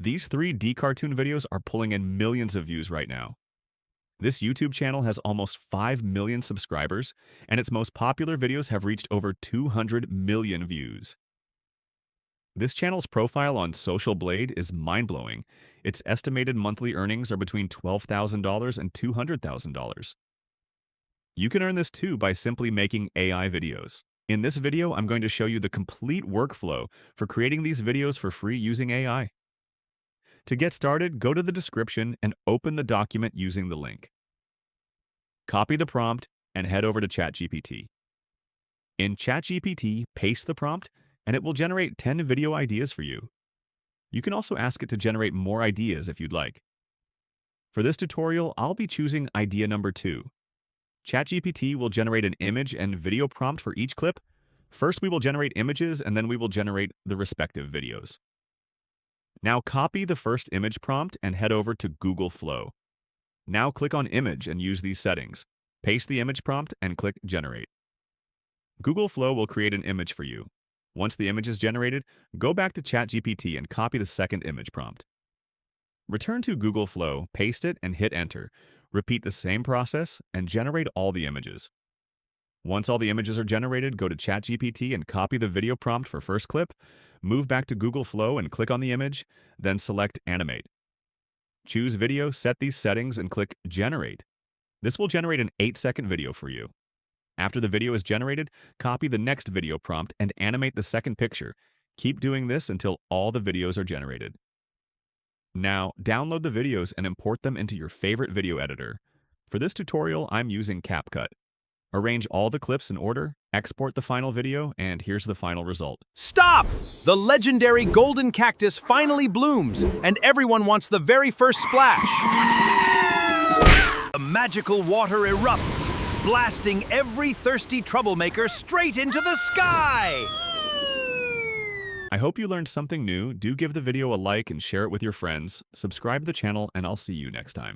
These 3D cartoon videos are pulling in millions of views right now. This YouTube channel has almost 5 million subscribers, and its most popular videos have reached over 200 million views. This channel's profile on Social Blade is mind-blowing. Its estimated monthly earnings are between $12,000 and $200,000. You can earn this too by simply making AI videos. In this video, I'm going to show you the complete workflow for creating these videos for free using AI. To get started, go to the description and open the document using the link. Copy the prompt and head over to ChatGPT. In ChatGPT, paste the prompt and it will generate 10 video ideas for you. You can also ask it to generate more ideas if you'd like. For this tutorial, I'll be choosing idea number 2. ChatGPT will generate an image and video prompt for each clip. First, we will generate images and then we will generate the respective videos. Now copy the first image prompt and head over to Google Flow. Now click on Image and use these settings. Paste the image prompt and click Generate. Google Flow will create an image for you. Once the image is generated, go back to ChatGPT and copy the second image prompt. Return to Google Flow, paste it, and hit Enter. Repeat the same process and generate all the images. Once all the images are generated, go to ChatGPT and copy the video prompt for first clip, move back to Google Flow and click on the image, then select Animate. Choose Video, set these settings, and click Generate. This will generate an 8-second video for you. After the video is generated, copy the next video prompt and animate the second picture. Keep doing this until all the videos are generated. Now, download the videos and import them into your favorite video editor. For this tutorial, I'm using CapCut. Arrange all the clips in order, export the final video, and here's the final result. Stop! The legendary golden cactus finally blooms, and everyone wants the very first splash. The magical water erupts, blasting every thirsty troublemaker straight into the sky! I hope you learned something new. Do give the video a like and share it with your friends. Subscribe to the channel, and I'll see you next time.